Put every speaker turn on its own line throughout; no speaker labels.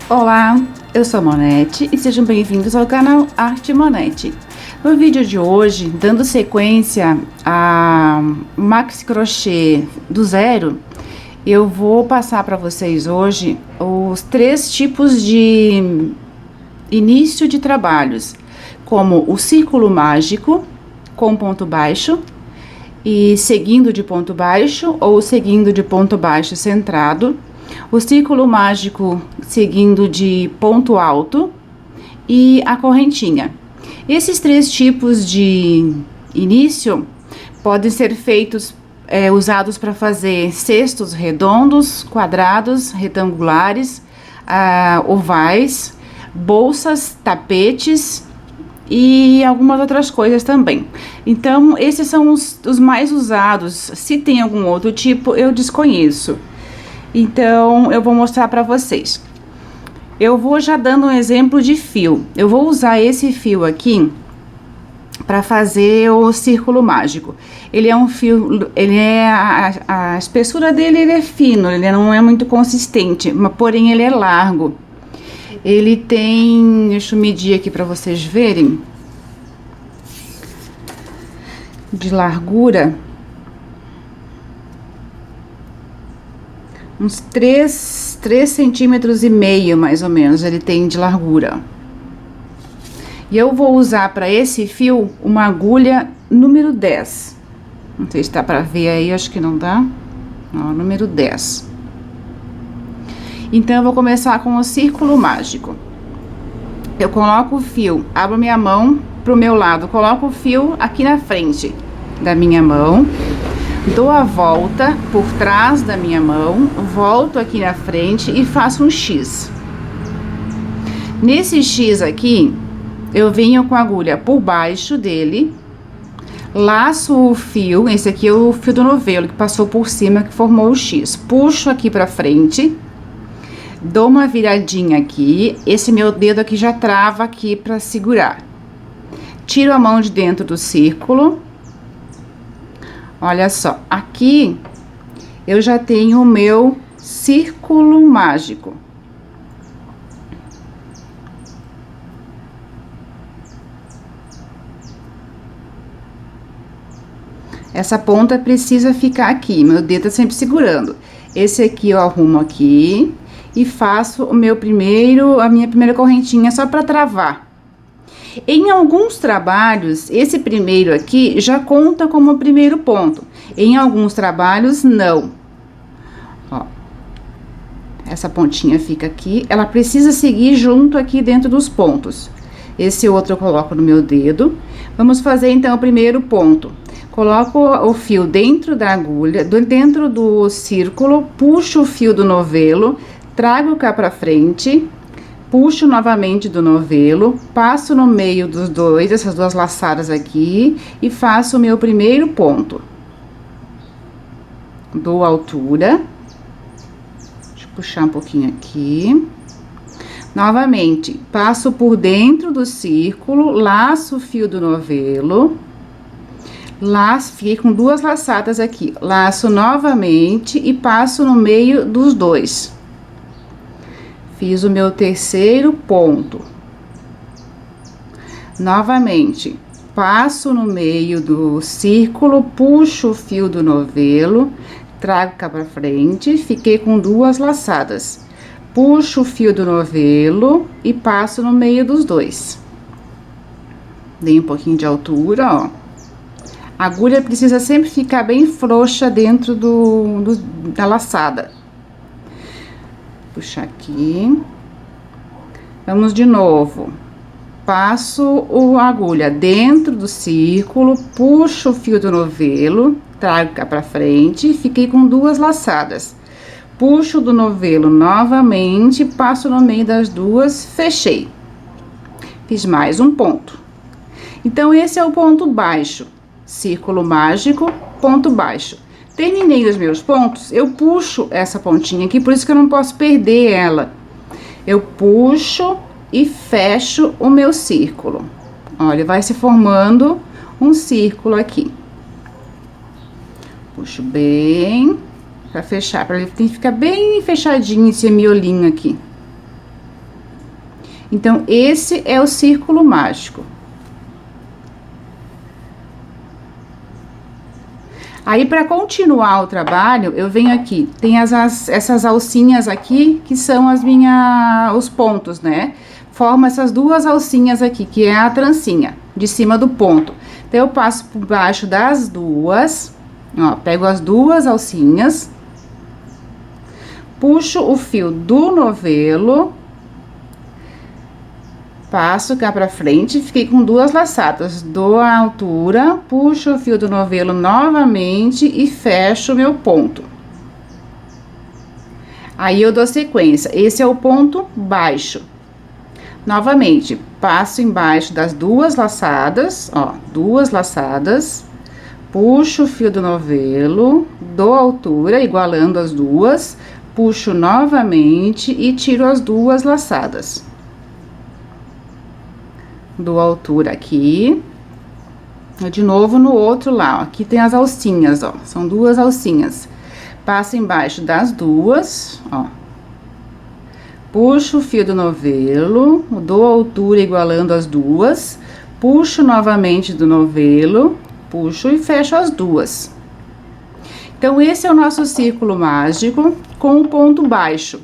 Olá, eu sou a Monete e sejam bem-vindos ao canal Arte Monete. No vídeo de hoje, dando sequência a maxi crochê do zero, eu vou passar para vocês hoje os 3 tipos de início de trabalhos, como o círculo mágico com ponto baixo e seguindo de ponto baixo ou seguindo de ponto baixo centrado, o círculo mágico seguindo de ponto alto e a correntinha. Esses 3 tipos de início podem ser feitos, usados para fazer cestos redondos, quadrados, retangulares, ovais, bolsas, tapetes e algumas outras coisas também. Então, esses são os mais usados. Se tem algum outro tipo, eu desconheço. Então, eu vou mostrar para vocês. Eu vou já dando um exemplo de fio. Eu vou usar esse fio aqui para fazer o círculo mágico. Ele é um fio, a espessura dele ele é fino, ele não é muito consistente, mas porém ele é largo. Ele tem, deixa eu medir aqui para vocês verem, de largura, uns 3 centímetros e meio, mais ou menos, ele tem de largura. E eu vou usar para esse fio uma agulha número 10. Não sei se dá para ver aí, acho que não dá. Ó, número 10. Então, eu vou começar com o círculo mágico. Eu coloco o fio, abro minha mão pro meu lado, coloco o fio aqui na frente da minha mão, dou a volta por trás da minha mão, volto aqui na frente e faço um X. Nesse X aqui, eu venho com a agulha por baixo dele, laço o fio, esse aqui é o fio do novelo que passou por cima, que formou o X. Puxo aqui pra frente, dou uma viradinha aqui, esse meu dedo aqui já trava aqui pra segurar. Tiro a mão de dentro do círculo. Olha só, aqui eu já tenho o meu círculo mágico. Essa ponta precisa ficar aqui, meu dedo tá sempre segurando. Esse aqui eu arrumo aqui e faço a minha primeira correntinha só para travar. Em alguns trabalhos, esse primeiro aqui já conta como o primeiro ponto. Em alguns trabalhos, não. Ó, essa pontinha fica aqui, ela precisa seguir junto aqui dentro dos pontos. Esse outro eu coloco no meu dedo. Vamos fazer, então, o primeiro ponto. Coloco o fio dentro da agulha, dentro do círculo, puxo o fio do novelo, trago cá pra frente, puxo novamente do novelo, passo no meio dos dois, essas duas laçadas aqui, e faço o meu primeiro ponto. Dou altura. Deixa eu puxar um pouquinho aqui. Novamente, passo por dentro do círculo, laço o fio do novelo, fiquei com 2 laçadas aqui, laço novamente e passo no meio dos dois. Fiz o meu terceiro ponto. Novamente, passo no meio do círculo, puxo o fio do novelo, trago cá pra frente, fiquei com 2 laçadas. Puxo o fio do novelo e passo no meio dos dois. Dei um pouquinho de altura, ó. A agulha precisa sempre ficar bem frouxa dentro da laçada. Puxar aqui. Vamos de novo. Passo a agulha dentro do círculo, puxo o fio do novelo, trago cá pra frente, fiquei com 2 laçadas. Puxo do novelo novamente, passo no meio das duas, fechei. Fiz mais um ponto. Então, esse é o ponto baixo. Círculo mágico, ponto baixo. Terminei os meus pontos, eu puxo essa pontinha aqui, por isso que eu não posso perder ela. Eu puxo e fecho o meu círculo. Olha, vai se formando um círculo aqui. Puxo bem, pra fechar, pra ele ficar bem fechadinho esse miolinho aqui. Então, esse é o círculo mágico. Aí, para continuar o trabalho, eu venho aqui, tem essas alcinhas aqui, que são os pontos, né? Forma essas duas alcinhas aqui, que é a trancinha, de cima do ponto. Então, eu passo por baixo das duas, ó, pego as duas alcinhas, puxo o fio do novelo, passo cá pra frente, fiquei com duas laçadas, dou a altura, puxo o fio do novelo novamente e fecho o meu ponto. Aí, eu dou sequência, esse é o ponto baixo. Novamente, passo embaixo das duas laçadas, ó, duas laçadas, puxo o fio do novelo, dou altura, igualando as duas, puxo novamente e tiro as duas laçadas. Dou altura aqui, de novo no outro lá, ó, aqui tem as alcinhas, ó, são duas alcinhas. Passo embaixo das duas, ó. Puxo o fio do novelo, dou altura igualando as duas, puxo novamente do novelo, puxo e fecho as duas. Então, esse é o nosso círculo mágico com o ponto baixo.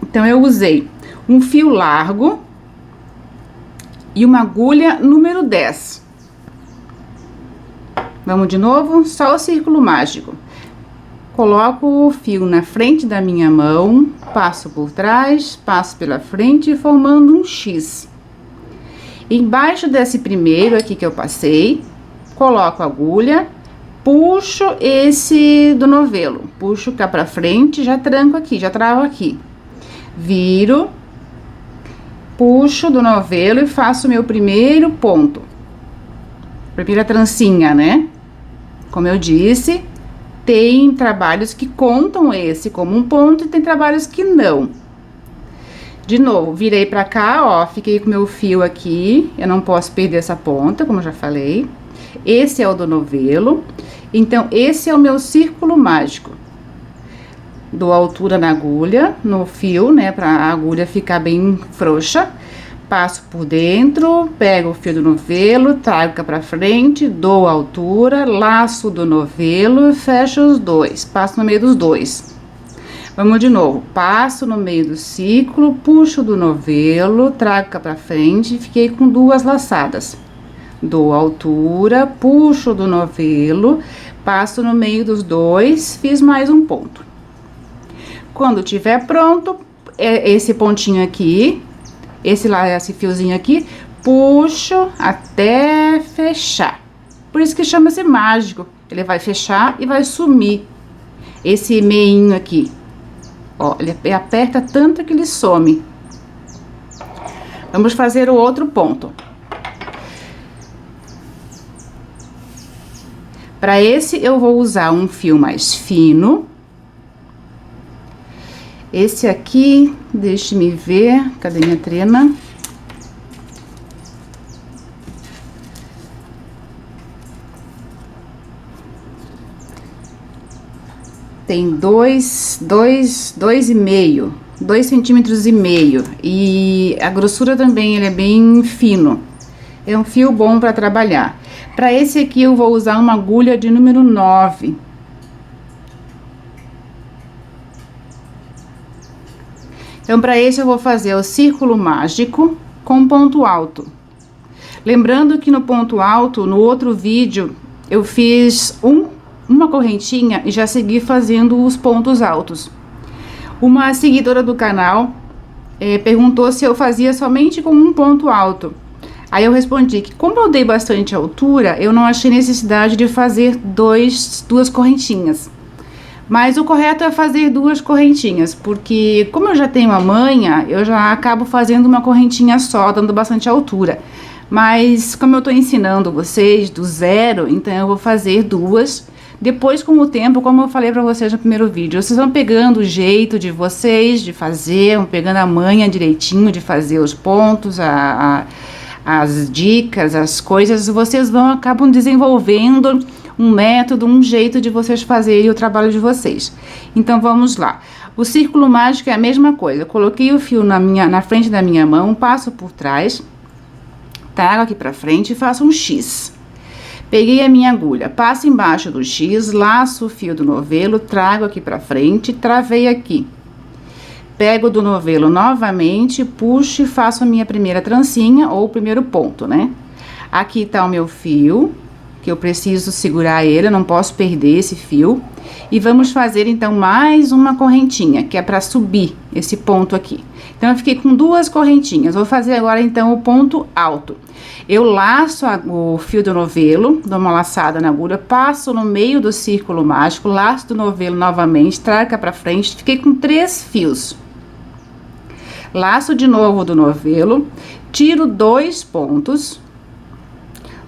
Então, eu usei um fio largo e uma agulha número 10. Vamos de novo, só o círculo mágico. Coloco o fio na frente da minha mão, passo por trás, passo pela frente, formando um X. Embaixo desse primeiro aqui que eu passei, coloco a agulha, puxo esse do novelo, puxo cá pra frente, já tranco aqui, já travo aqui. Viro, puxo do novelo e faço o meu primeiro ponto. Primeira trancinha, né? Como eu disse, tem trabalhos que contam esse como um ponto e tem trabalhos que não. De novo, virei pra cá, ó, fiquei com meu fio aqui, eu não posso perder essa ponta, como eu já falei. Esse é o do novelo, então esse é o meu círculo mágico. Dou altura na agulha, no fio, né, pra agulha ficar bem frouxa. Passo por dentro, pego o fio do novelo, trago cá pra frente, dou altura, laço do novelo e fecho os dois, passo no meio dos dois. Vamos de novo, passo no meio do ciclo, puxo do novelo, trago cá pra frente e fiquei com duas laçadas. Dou altura, puxo do novelo, passo no meio dos dois, fiz mais um ponto. Quando tiver pronto, esse pontinho aqui, esse fiozinho aqui, puxo até fechar. Por isso que chama-se mágico. Ele vai fechar e vai sumir. Esse meinho aqui, ó, ele aperta tanto que ele some. Vamos fazer o outro ponto. Para esse, eu vou usar um fio mais fino. Esse aqui, deixe-me ver, cadê minha trena? Tem 2,5 centímetros e meio. E a grossura também, ele é bem fino. É um fio bom para trabalhar. Para esse aqui, eu vou usar uma agulha de número 9. Então, para esse eu vou fazer o círculo mágico com ponto alto. Lembrando que no ponto alto, no outro vídeo, eu fiz uma correntinha e já segui fazendo os pontos altos. Uma seguidora do canal perguntou se eu fazia somente com um ponto alto. Aí eu respondi que, como eu dei bastante altura, eu não achei necessidade de fazer duas correntinhas. Mas o correto é fazer duas correntinhas, porque como eu já tenho a manha, eu já acabo fazendo uma correntinha só, dando bastante altura. Mas como eu tô ensinando vocês do zero, então eu vou fazer duas. Depois, com o tempo, como eu falei pra vocês no primeiro vídeo, vocês vão pegando o jeito de vocês de fazer, vão pegando a manha direitinho de fazer os pontos, as dicas, as coisas, vocês acabam desenvolvendo um método, um jeito de vocês fazerem o trabalho de vocês. Então, vamos lá. O círculo mágico é a mesma coisa. Eu coloquei o fio na frente da minha mão, passo por trás, trago aqui pra frente e faço um X. Peguei a minha agulha, passo embaixo do X, laço o fio do novelo, trago aqui pra frente, travei aqui. Pego do novelo novamente, puxo e faço a minha primeira trancinha ou o primeiro ponto, né? Aqui tá o meu fio, que eu preciso segurar ele, eu não posso perder esse fio. E vamos fazer, então, mais uma correntinha, que é pra subir esse ponto aqui. Então, eu fiquei com 2 correntinhas. Vou fazer agora, então, o ponto alto. Eu laço o fio do novelo, dou uma laçada na agulha, passo no meio do círculo mágico, laço do novelo novamente, trago cá pra frente, fiquei com 3 fios. Laço de novo do novelo, tiro 2 pontos,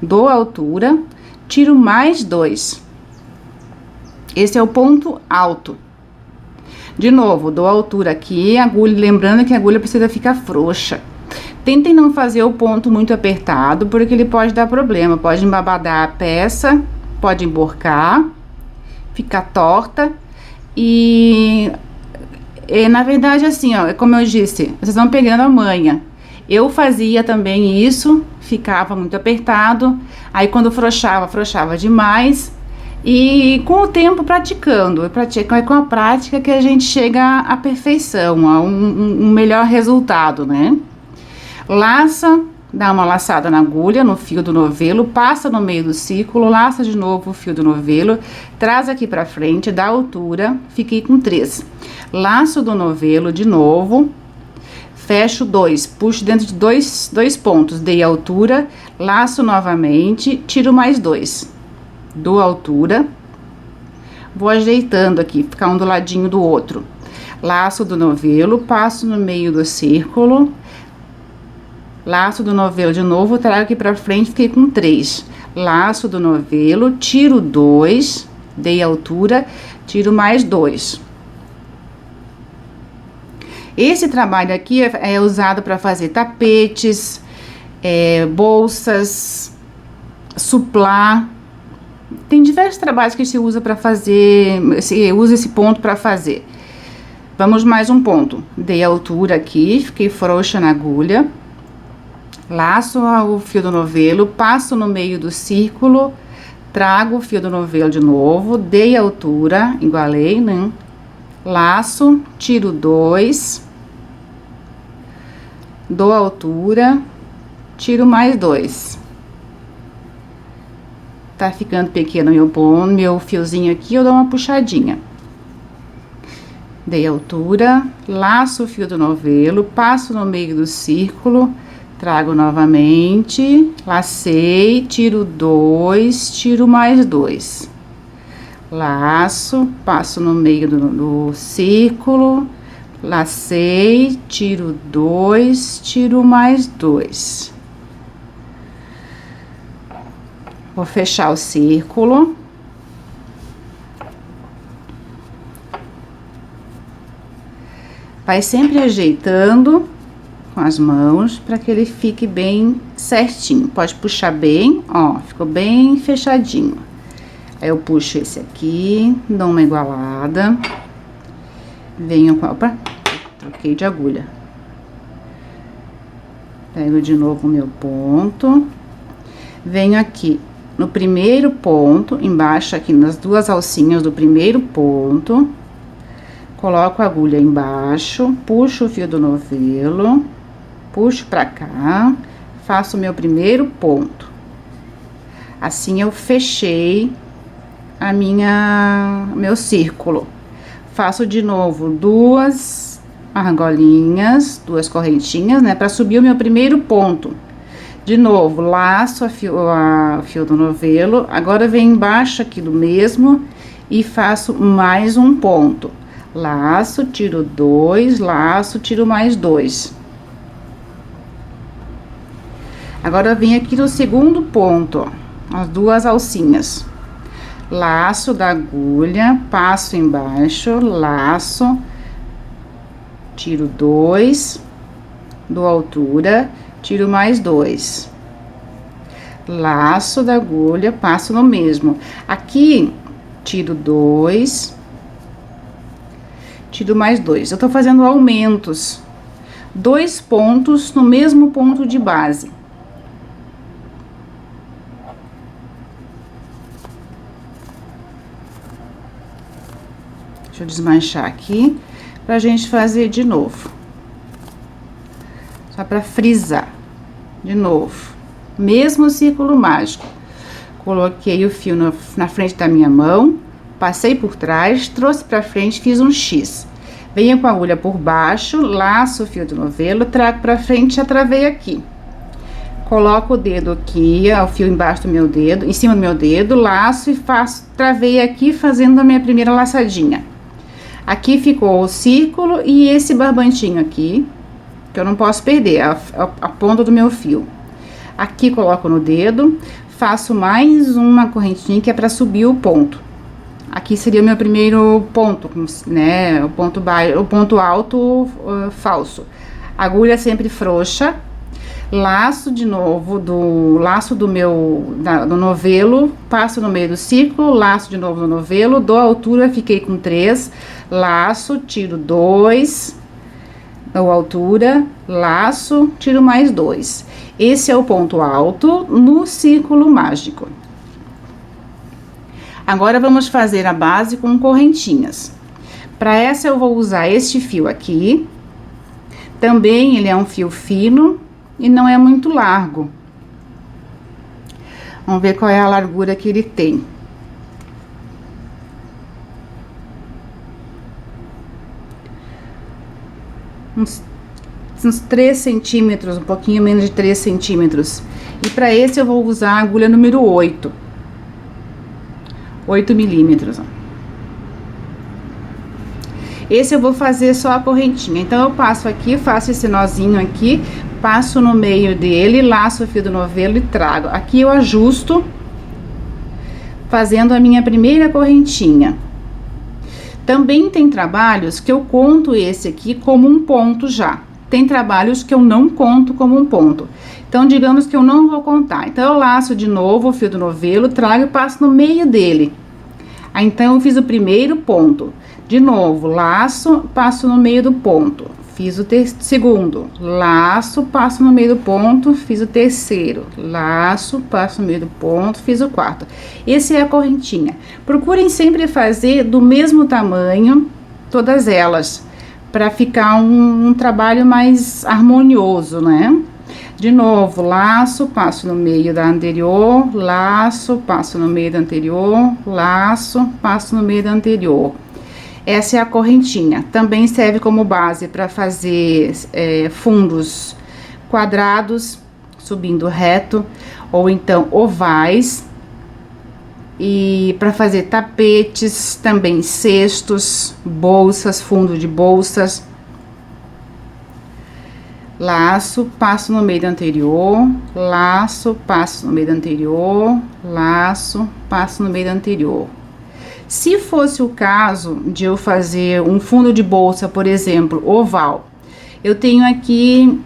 dou altura, tiro mais 2. Esse é o ponto alto. De novo, dou altura aqui, agulha, lembrando que a agulha precisa ficar frouxa. Tentem não fazer o ponto muito apertado, porque ele pode dar problema, pode embabadar a peça, pode emborcar, ficar torta e na verdade, assim, ó, como eu disse, vocês vão pegando a manha. Eu fazia também isso, ficava muito apertado, aí quando frouxava demais. E com o tempo praticando, é com a prática que a gente chega à perfeição, a um melhor resultado, né? Laça, dá uma laçada na agulha, no fio do novelo, passa no meio do círculo, laça de novo o fio do novelo, traz aqui pra frente, dá altura, fiquei com 3. Laço do novelo de novo, fecho 2, puxo dentro de dois pontos, dei altura, laço novamente, tiro mais 2. Dou altura, vou ajeitando aqui, ficar um do ladinho do outro. Laço do novelo, passo no meio do círculo, laço do novelo de novo, trago aqui pra frente, fiquei com 3. Laço do novelo, tiro 2, dei altura, tiro mais 2. Esse trabalho aqui é usado para fazer tapetes, bolsas, suplá. Tem diversos trabalhos que se usa para fazer, se usa esse ponto para fazer. Vamos mais um ponto. Dei altura aqui, fiquei frouxa na agulha. Laço o fio do novelo, passo no meio do círculo, trago o fio do novelo de novo, dei altura, igualei, né? Laço, tiro 2, dou altura, tiro mais 2. Tá ficando pequeno meu fiozinho aqui, eu dou uma puxadinha. Dei altura, laço o fio do novelo, passo no meio do círculo, trago novamente, lacei, tiro 2, tiro mais 2. Laço, passo no meio do círculo, lacei, tiro 2, tiro mais 2. Vou fechar o círculo. Vai sempre ajeitando com as mãos para que ele fique bem certinho. Pode puxar bem, ó, ficou bem fechadinho. Aí eu puxo esse aqui, dou uma igualada. Venho com... Opa, troquei de agulha. Pego de novo o meu ponto. Venho aqui no primeiro ponto, embaixo aqui nas 2 alcinhas do primeiro ponto. Coloco a agulha embaixo, puxo o fio do novelo, puxo pra cá, faço o meu primeiro ponto. Assim eu fechei meu círculo. Faço de novo 2 argolinhas, 2 correntinhas, né, pra subir o meu primeiro ponto. De novo, laço a fio do novelo, agora venho embaixo aqui do mesmo e faço mais um ponto. Laço, tiro 2, laço, tiro mais 2. Agora eu venho aqui no segundo ponto, ó, as 2 alcinhas. Laço da agulha, passo embaixo, laço, tiro 2, dou altura, tiro mais 2. Laço da agulha, passo no mesmo. Aqui, tiro 2, tiro mais 2. Eu tô fazendo aumentos, 2 pontos no mesmo ponto de base. Deixa eu desmanchar aqui, pra gente fazer de novo. Só pra frisar. De novo. Mesmo círculo mágico. Coloquei o fio na frente da minha mão, passei por trás, trouxe pra frente, fiz um X. Venho com a agulha por baixo, laço o fio do novelo, trago pra frente e atravei aqui. Coloco o dedo aqui, o fio embaixo do meu dedo, em cima do meu dedo, laço e faço, travei aqui fazendo a minha primeira laçadinha. Aqui ficou o círculo e esse barbantinho aqui, que eu não posso perder, a ponta do meu fio. Aqui coloco no dedo, faço mais uma correntinha que é para subir o ponto. Aqui seria o meu primeiro ponto, né? O ponto baixo, o ponto alto falso. Agulha sempre frouxa. Laço de novo do laço do do novelo, passo no meio do círculo, laço de novo no novelo, dou a altura, fiquei com 3, laço, tiro 2, dou a altura, laço, tiro mais 2. Esse é o ponto alto no círculo mágico. Agora vamos fazer a base com correntinhas. Para essa eu vou usar este fio aqui. Também ele é um fio fino e não é muito largo. Vamos ver qual é a largura que ele tem. Uns 3 centímetros, um pouquinho menos de 3 centímetros. E para esse eu vou usar a agulha número 8. 8 milímetros, ó. Esse eu vou fazer só a correntinha. Então, eu passo aqui, faço esse nozinho aqui, passo no meio dele, laço o fio do novelo e trago. Aqui eu ajusto, fazendo a minha primeira correntinha. Também tem trabalhos que eu conto esse aqui como um ponto já. Tem trabalhos que eu não conto como um ponto. Então, digamos que eu não vou contar. Então, eu laço de novo o fio do novelo, trago e passo no meio dele. Aí, então, eu fiz o primeiro ponto. De novo, laço, passo no meio do ponto. Fiz o segundo. Laço, passo no meio do ponto, fiz o terceiro. Laço, passo no meio do ponto, fiz o quarto. Esse é a correntinha. Procurem sempre fazer do mesmo tamanho, todas elas, para ficar um trabalho mais harmonioso, né? De novo, laço, passo no meio da anterior, laço, passo no meio da anterior, laço, passo no meio da anterior. Essa é a correntinha. Também serve como base para fazer fundos quadrados, subindo reto, ou então ovais. E para fazer tapetes, também cestos, bolsas, fundo de bolsas. Laço, passo no meio do anterior, laço, passo no meio do anterior, laço, passo no meio do anterior. Se fosse o caso de eu fazer um fundo de bolsa, por exemplo, oval, eu tenho aqui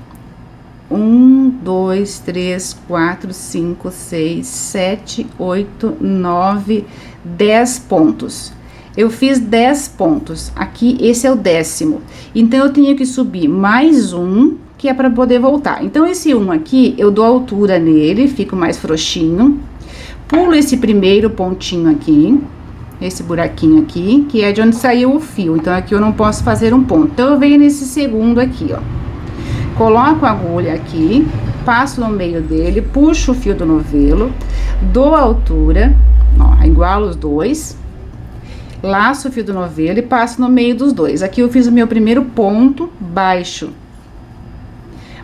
1, 2, 3, 4, 5, 6, 7, 8, 9, 10 pontos. Eu fiz 10 pontos. Aqui, esse é o 10º. Então, eu tenho que subir mais um, que é para poder voltar. Então, esse 1 aqui, eu dou altura nele, fico mais frouxinho. Pulo esse primeiro pontinho aqui, esse buraquinho aqui, que é de onde saiu o fio. Então, aqui eu não posso fazer um ponto. Então, eu venho nesse segundo aqui, ó. Coloco a agulha aqui, passo no meio dele, puxo o fio do novelo, dou a altura, ó, igualo os dois, laço o fio do novelo e passo no meio dos dois. Aqui eu fiz o meu primeiro ponto baixo.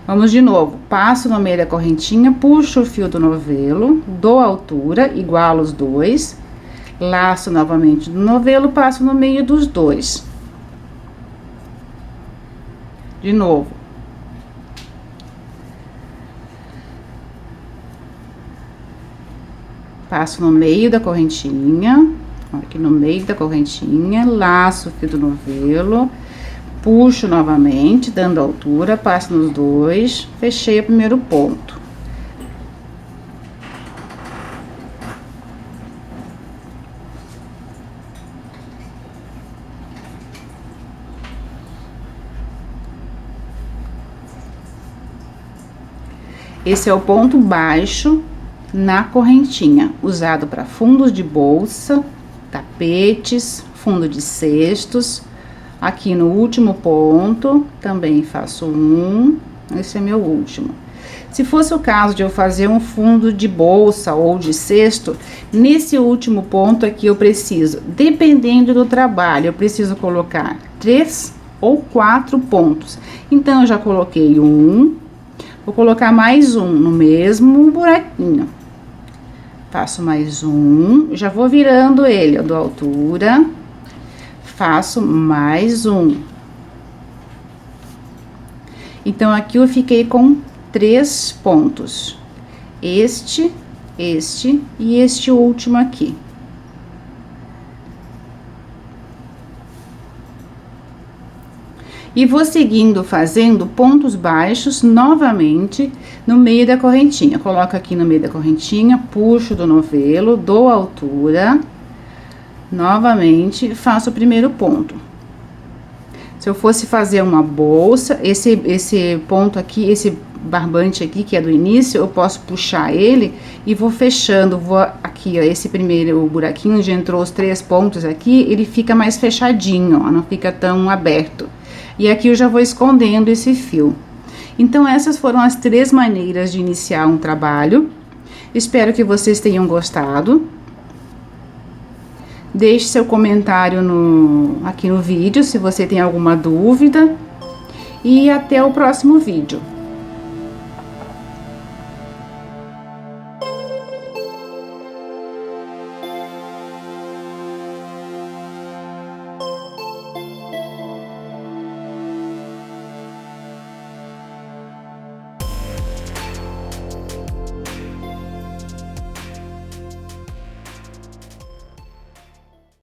Vamos de novo, passo no meio da correntinha, puxo o fio do novelo, dou a altura, igualo os dois, laço novamente do novelo, passo no meio dos dois. De novo. Passo no meio da correntinha, aqui no meio da correntinha, laço o fio do novelo, puxo novamente, dando altura, passo nos dois, fechei o primeiro ponto. Esse é o ponto baixo na correntinha, usado para fundos de bolsa, tapetes, fundo de cestos. Aqui no último ponto, também faço um, esse é meu último. Se fosse o caso de eu fazer um fundo de bolsa ou de cesto, nesse último ponto aqui eu preciso, dependendo do trabalho, eu preciso colocar 3 ou 4 pontos. Então, eu já coloquei um, vou colocar mais um no mesmo buraquinho. Faço mais um, já vou virando ele, eu dou altura, faço mais um. Então, aqui eu fiquei com 3 pontos. Este e este último aqui. E vou seguindo fazendo pontos baixos novamente no meio da correntinha. Coloco aqui no meio da correntinha, puxo do novelo, dou altura, novamente faço o primeiro ponto. Se eu fosse fazer uma bolsa, esse ponto aqui, esse barbante aqui, que é do início, eu posso puxar ele e vou fechando, vou aqui, ó, esse primeiro buraquinho onde entrou os 3 pontos aqui, ele fica mais fechadinho, ó, não fica tão aberto. E aqui eu já vou escondendo esse fio. Então, essas foram as 3 maneiras de iniciar um trabalho. Espero que vocês tenham gostado. Deixe seu comentário aqui no vídeo, se você tem alguma dúvida. E até o próximo vídeo.